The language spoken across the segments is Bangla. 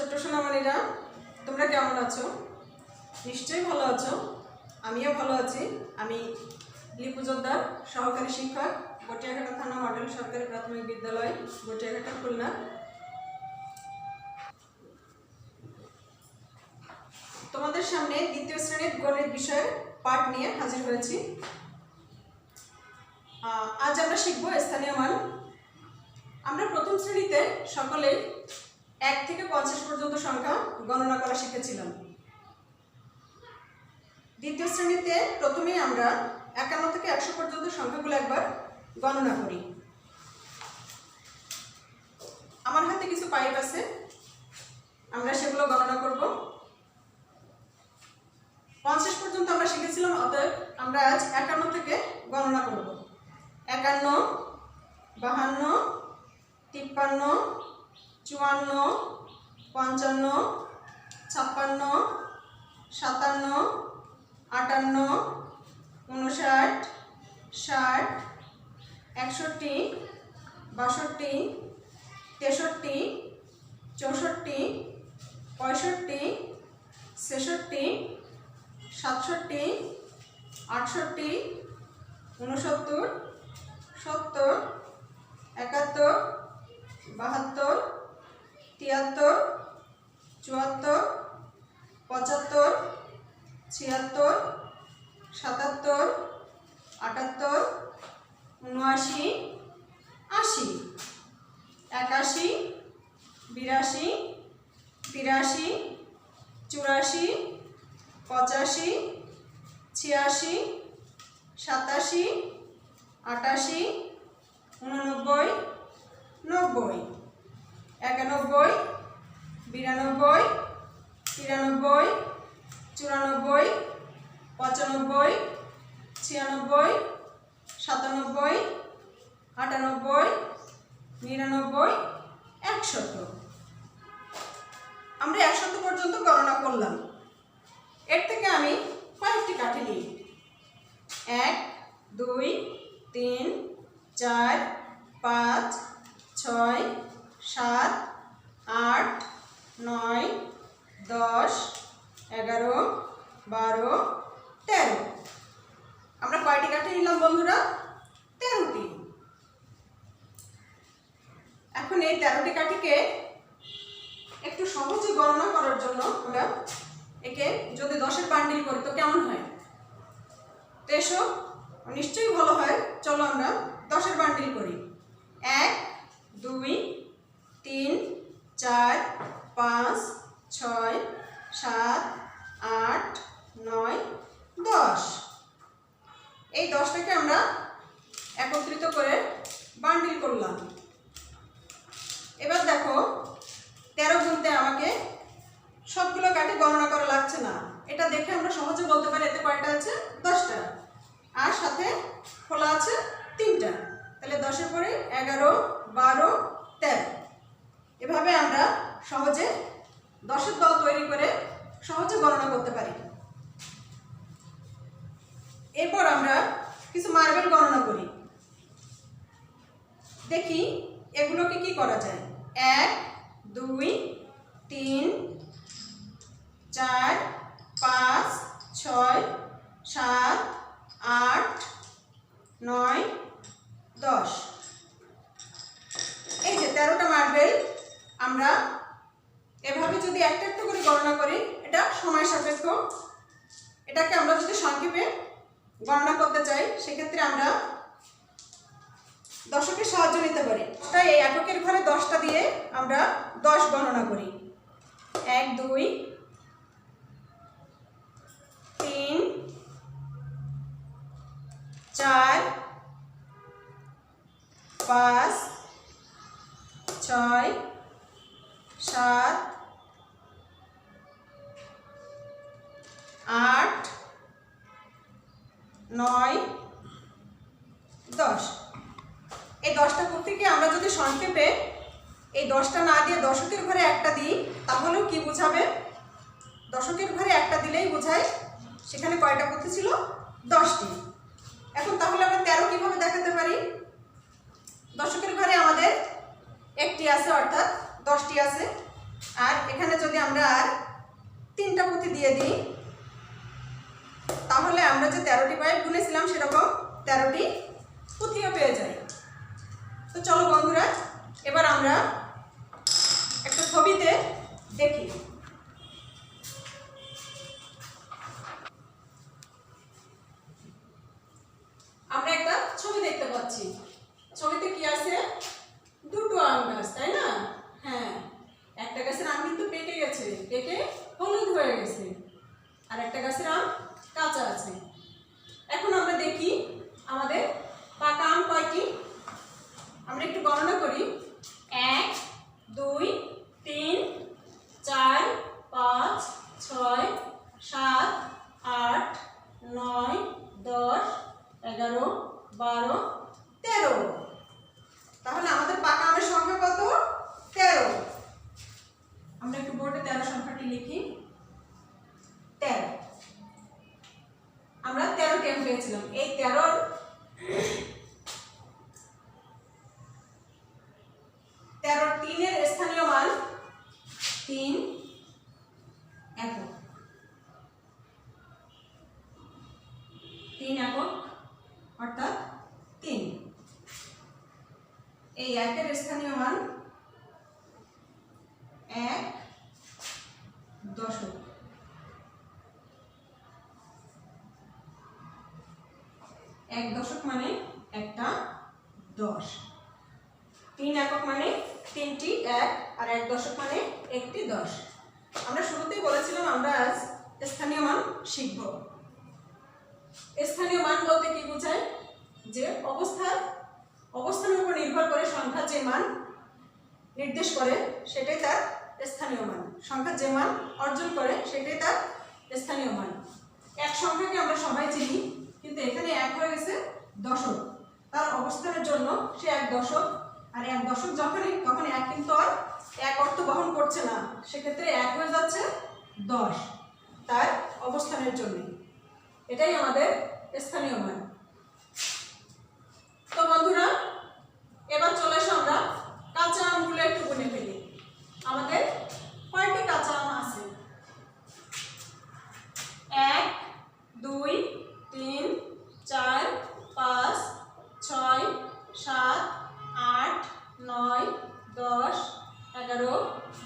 ছোট্ট সোনামণিরা, তোমরা কেমন আছো? নিশ্চয়ই ভালো আছো। আমিও ভালো আছি। আমি লিপু জোদ্দার, সহকারী শিক্ষক, গটিয়াঘাটা থানা মডেল সরকারি প্রাথমিক বিদ্যালয়, গটিয়াঘাটা, খুলনা। তোমাদের সামনে দ্বিতীয় শ্রেণীর গণিত বিষয়ের পাঠ নিয়ে হাজির হয়েছি। আজ আমরা শিখব স্থানীয় মান। আমরা প্রথম শ্রেণীতে সকলেই 1 থেকে 50 পর্যন্ত সংখ্যা গণনা করা শিখেছিলাম। দ্বিতীয় শ্রেণীতে প্রথমেই আমরা 51 থেকে 100 পর্যন্ত সংখ্যাগুলো একবার গণনা করি। আমার হাতে কিছু পাইপ আছে, আমরা সেগুলো গণনা করব। 50 পর্যন্ত আমরা শিখেছিলাম, অতএব আমরা আজ 51 থেকে গণনা করব। 51, 52, 53, 54, 55, 56, 57, 58, 59, 60, 61, 62, 63, 64, 65, 66, 67, 68, 69, 70, 71, 72, 73, 74, 75, 76, 77, 78, 79, 80, 81, 82, 83, 84, 85, 86, 87, 88, 89, 90, 91, 92, 93, 94, 95, 96, 97, 98, 99, 100। আমরা 100 পর্যন্ত গণনা করলাম। এর থেকে আমি কয়েকটি কাঠি নিই। 1, 2, 3, 4, 5, 6, 7, 8, 9, 10, 11, 12, 13। আমরা কয়টি কাঠি নিলাম বন্ধুরা? 13টি। এখন এই 13টি কাঠিকে একটু সহজে গণনা করার জন্য আমরা একে যদি 10-এর বান্ডিল করি তো কেমন হয়? তো এসো, নিশ্চয়ই ভালো হয়। চলো আমরা 10-এর বান্ডিল করি। 1, 2, 3, 4, 5, 6, 7, 8, 9, 10। এই 10টাকে আমরা একত্রিত করে বান্ডিল করলাম। এবার দেখো, 13 গুনতে আমাকে সবগুলো কাঠি গণনা করা লাগছে না। এটা দেখে আমরা সহজে বলতে পারি এতে কয়টা আছে? 10টা। আর সাথে খোলা আছে 3টা। তাহলে 10-এর পরে 11, 12, 13। এভাবে আমরা সহজে 10-এর দল তৈরি করে সহজে গণনা করতে পারি। এরপর আমরা কিছু মার্বেল গণনা করি। দেখি এগুলোকে কি করা যায়। 1, 2, 3, 4, 5, 6, 7, 8, 9, 10। এই যে 13টা মার্বেল আমরা এভাবে যদি একটা একটা করে গণনা করি, এটা সময় সাপেক্ষ। এটাকে আমরা যদি সংক্ষেপে গণনা করতে চাই, সেক্ষেত্রে আমরা দশকের সাহায্য নিতে পারি। তাই এই এককের ঘরে 10টা দিয়ে আমরা 10 গণনা করি। 1, 2, 3, 4, 5, 6, 7, 8, 9, 10। এই 10টা প্রত্যেকে আমরা যদি সংক্ষেপে এই 10টা না দিয়ে দশকের ঘরে একটা দিই, তাহলেও কি বোঝাবে? দশকের ঘরে একটা দিলেই বোঝায় সেখানে কয়টা পথ্য ছিল? 10টি। এখন তাহলে আমরা 13 কিভাবে দেখাতে পারি? দশকের ঘরে আমাদের একটি আছে, অর্থাৎ 10টি আছে। আর এখানে যদি আমরা আর 3টা পুঁতি দিয়ে দিই তাহলে আমরা যে 13টি পাইপ বুনেছিলাম সেরকম 13টি পুঁতিও পেয়ে যাই। তো চলো বন্ধুরা, এবার আমরা একটা ছবিতে দেখি। আমরা একটা ছবি দেখতে পাচ্ছি। ছবিতে কি আছে? দুটো আম গাছ, তাই না? হ্যাঁ, একটা গাছের আম কিন্তু পেকে গেছে, পেকে হলুদ হয়ে গেছে, আর একটা গাছের আম কাঁচা আছে। এখন আমরা দেখি আমাদের পাকা আম কয়টি। আমরা একটু গণনা করি। 1 2 3 4 5 6 7 8 9 10 11 12 13। তাহলে আমাদের পাকা আমের সংখ্যা কত? 13। আমরা একটু বোর্ডে 13 সংখ্যাটি লিখি। 13। আমরা 13টি আম পেয়েছিলাম। এই 13 3-এর স্থানীয় মান 3 একক। 3 একক অর্থাৎ 3। এই 1-এর স্থানীয় মান 1 দশক। 1 দশক মানে একটা 10। 3 একক মানে 3টি 1, আর 1 দশক মানে একটি 10। আমরা শুরুতেই বলেছিলাম আমরা আজ স্থানীয় মান শিখব। স্থানীয় মান বলতে কি বোঝায়? যে অবস্থানের উপর নির্ভর করে সংখ্যা যে মান নির্দেশ করে সেটাই তার স্থানীয় মান। সংখ্যা যে মান অর্জন করে সেটাই তার স্থানীয় মান। এক সংখ্যাকে আমরা সবাই চিনি, কিন্তু এখানে 1 হয়ে গেছে দশক। তার অবস্থানের জন্য সে 1 দশক। আর 1 দশক যখনই, তখন 1 কিন্তু আর 1 অর্থ বহন করছে না, সেক্ষেত্রে 1 হয়ে যাচ্ছে 10 তার অবস্থানের জন্য। এটাই আমাদের স্থানীয় মান। তো বন্ধুরা, এবার চলে এসে আমরা কাঁচা আমগুলো একটু গুনে ফেলি। আমাদের কয়টি কাঁচা আম আছে? 1 2 3 4 5 6 7 8 9 10 11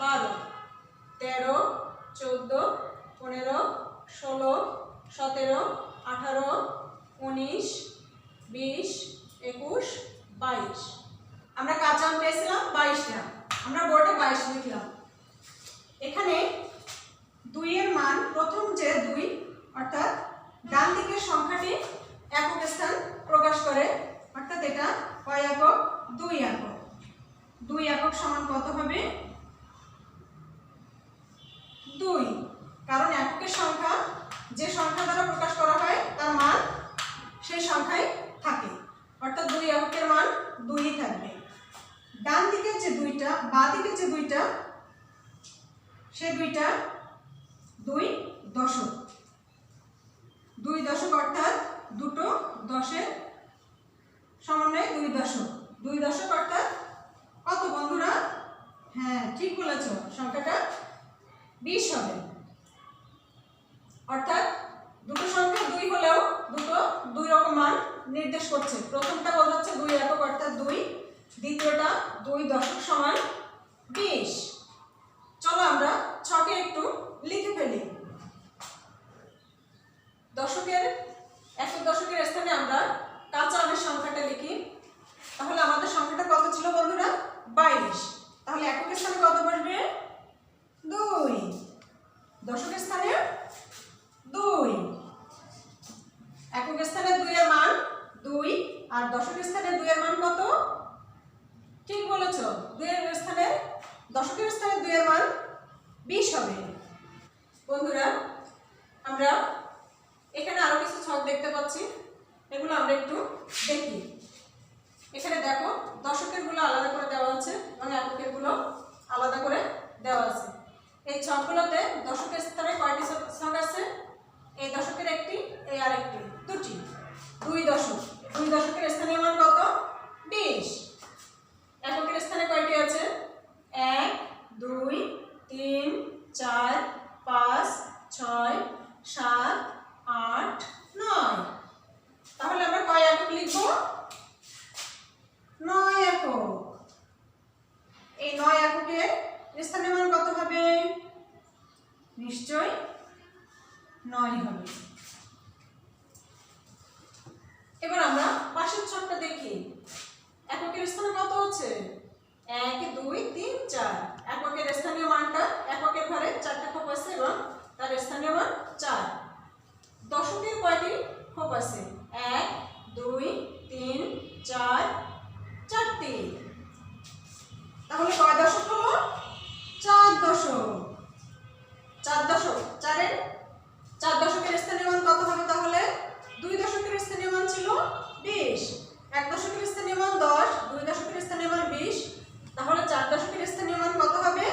12 13 14 15 16 17 18 19 20 21 22। আমরা কাঁচা আম পেয়েছিলাম 22টা। আমরা বোর্ডে 22 লিখলাম। এখানে 2 এর মান, প্রথম যে 2 অর্থাৎ ডান দিকের সংখ্যাটি একক স্থান প্রকাশ করে, অর্থাৎ এটা কয় একক? 2 একক। 2 একক সমান কত হবে? 2, কারণ এককের সংখ্যা যে সংখ্যা দ্বারা প্রকাশ করা হয় তার মান সেই সংখ্যায় থাকে, অর্থাৎ 2 এককের মান 2ই থাকবে। ডান দিকের যে 2টা, বাঁ দিকের যে 2টা, সেই 2টা 2 দশক। 2 দশক অর্থাৎ দুটো 10-এর সমন্বয়ে 2 দশক। 2 দশক অর্থাৎ কত বন্ধুরা? হ্যাঁ, ঠিক বলেছ, সংখ্যাটা 20 হবে। অর্থাৎ দুটো সংখ্যা 2 হলেও দুটো 2 রকম মান নির্দেশ করছে। প্রথমটা বোঝাচ্ছে 2 একক অর্থাৎ 2, দ্বিতীয়টা 2 দশক সমান 20। চলো আমরা ছকে একটু লিখে ফেলি। দশকের, একক দশকের স্থানে আমরা কাঁচা আমের সংখ্যাটা লিখি। তাহলে আমাদের সংখ্যাটা কত ছিল বন্ধুরা? 22। তাহলে এককের স্থানে কত বসবে? 2। দশকের স্থানে 2। একক স্থানে 2 এর মান 2, আর দশকের স্থানে 2 এর মান কত? ঠিক বলেছো, 2 এর স্থানে, দশকের স্থানে 2 এর মান 20 হবে। বন্ধুরা, আমরা এখানে আরো কিছু ছক দেখতে পাচ্ছি, এগুলো আমরা একটু দেখি। এখানে দেখো, দশকের গুলো আলাদা করে দেওয়া আছে এবং এককের গুলো আলাদা করে দেওয়া আছে। এই ছকগুলোতে দশকের স্থানে কয়টি ছক আছে? এই দশকের একটি, এই আরেকটি, দুটি। 2 দশক। 2 দশকের স্থানীয় মান কত? 20। এককের স্থানে কয়টি আছে? 1 2 নিশ্চয় 9 হবে। এবার আমরা পাশের ছকটা দেখি। এককের স্থানে কত হচ্ছে? 1 2 3 4। এককের স্থানীয় মানটা এককের ঘরে 4টা খোপ আছে এবং তার স্থানীয় মান 4। দশকের কয়টি খোপ আছে? 1 2 3 4 4টি। তাহলে কয় দশক হলো? 4 দশক। 4 দশক। 4 দশকের স্থানীয় মান কত হবে তাহলে? 2 দশকের স্থানীয় মান ছিল 20। 1 দশকের স্থানীয় মান 10, 2 দশকের স্থানীয় মান 20। তাহলে 4 দশকের স্থানীয় মান কত হবে?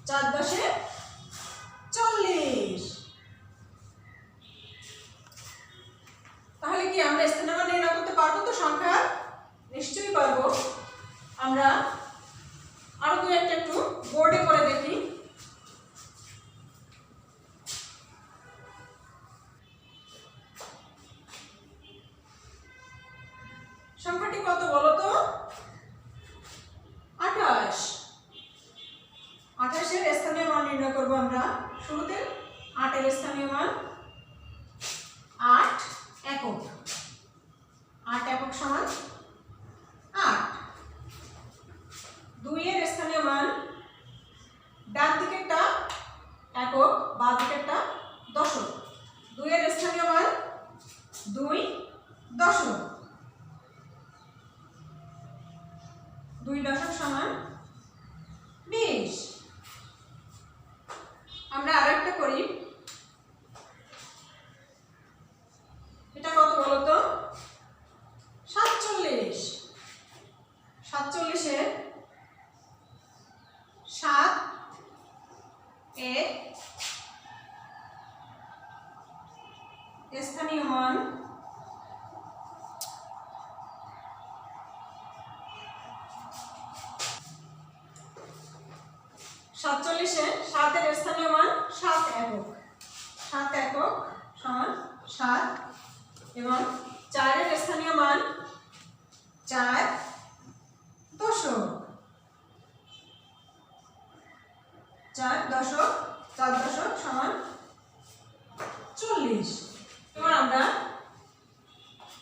4 10 40। তাহলে কি আমরা স্থানীয় মান নির্ণয় করতে পারবো তো সংখ্যা? নিশ্চয়ই পারবো। আমরা আরো দুই একটা একটু বোর্ডে করে দেখি। সংখ্যাটি কত বলো তো? 28। 28 এর স্থানীয় মান নির্ণয় করব আমরা। শুরুতে 8 এর স্থানীয় মান 8 একক। 8 একক সমান 8। 2 এর স্থানীয় মান, ডান দিকেরটা একক, বাম দিকেরটা দশক। 2 এর স্থানীয় মান 2 দশক। 2 দশক সমান 20। আমরা আরেকটা করি। এটা কত বলো তো? 47। 47 এর 7 এর স্থানীয় মান 47 এর 7 এর স্থানীয় মান 7 একক। 7 একক সমান 7 এবং 4 এর স্থানীয় মান 4 দশক। 4 দশক। 4 দশক সমান 40। এবার আমরা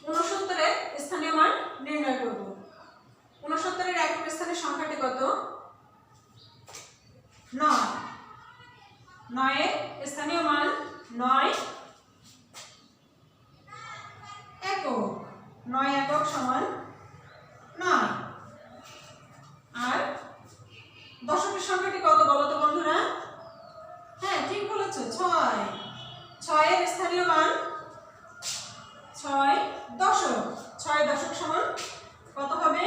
69 এর স্থানীয় মান নির্ণয় করব। 69 এর একক স্থানের সংখ্যাটি কত? 9। 9 এর স্থানীয় মান 9 একক। 9 একক সমান 9। আর দশকের সংখ্যাটি কত বলো তো বন্ধুরা? হ্যাঁ, ঠিক বলেছো, 6। 6 এর স্থানীয় মান 6 দশক। 6 দশক সমান কত হবে?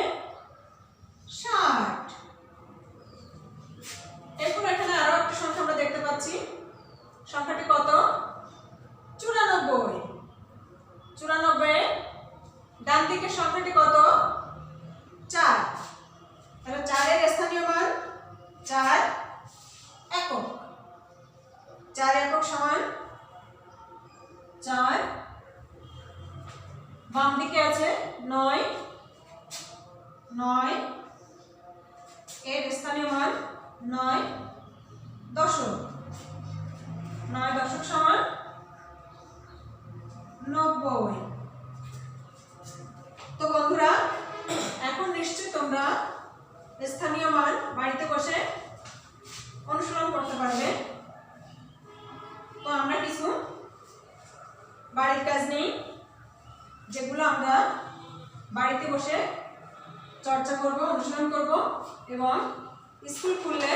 60। এরপর এখানে আরো একটা সংখ্যা আমরা দেখতে পাচ্ছি। সংখ্যাটি কত? 94। 94 ডান দিকের সংখ্যাটি কত? 4। তাহলে 4 এর স্থানীয় মান 4 একক। 4 একক সমান 4। বাম দিকে আছে 9। 9 এর স্থানীয় মান 9 দশক। 9 দশক সমান 90। তো বন্ধুরা, এখন নিশ্চয়ই তোমরা স্থানীয় মান বাড়িতে বসে অনুশীলন করতে পারবে। তো আমরা কিছু বাড়ির কাজ নেই, যেগুলো আমরা বাড়িতে বসে চর্চা করব, অনুশীলন করব এবং স্কুল খুললে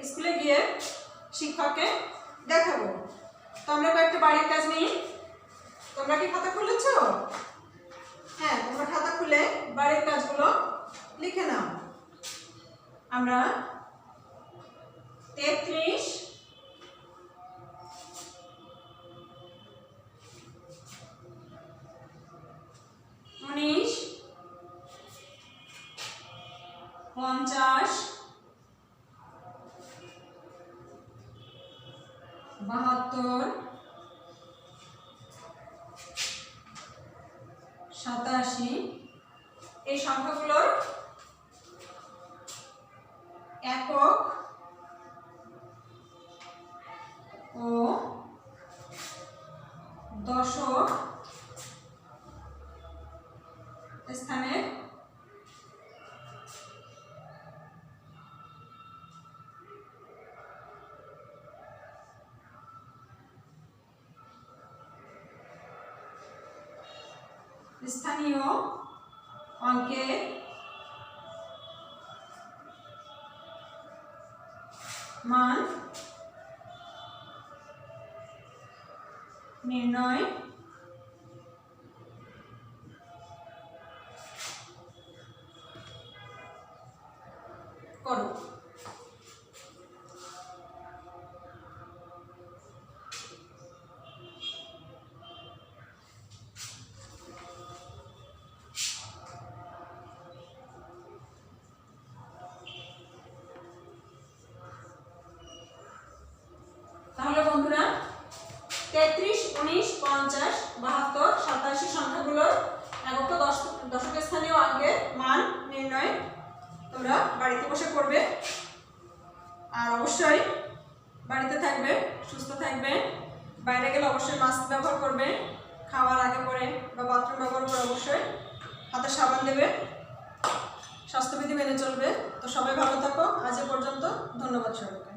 স্কুলে গিয়ে শিক্ষককে দেখাবো। তো আমরা কয়েকটা বাড়ির কাজ নিই। তোমরা কি খাতা খুলেছ? হ্যাঁ, তোমরা খাতা খুলে বাড়ির কাজগুলো লিখে নাও। আমরা 33 19 50 72 87 এই সংখ্যাগুলোর একক স্থানীয় অঙ্কের মান নির্ণয় করো। তাহলে বন্ধুরা 33, 19, 50, 72, 87 সংখ্যাগুলোর একক দশক স্থানীয় অঙ্কের মান নির্ণয় তোমরা বাড়িতে বসে করবে। আর অবশ্যই বাড়িতে থাকবে, সুস্থ থাকবে। বাইরে গেলে অবশ্যই মাস্ক ব্যবহার করবে। খাওয়ার আগে পরে বা বাথরুম ব্যবহার করে অবশ্যই হাতে সাবান দেবে। স্বাস্থ্যবিধি মেনে চলবে। তো সবাই ভালো থাকো। আজ এ পর্যন্ত। ধন্যবাদ সবাইকে।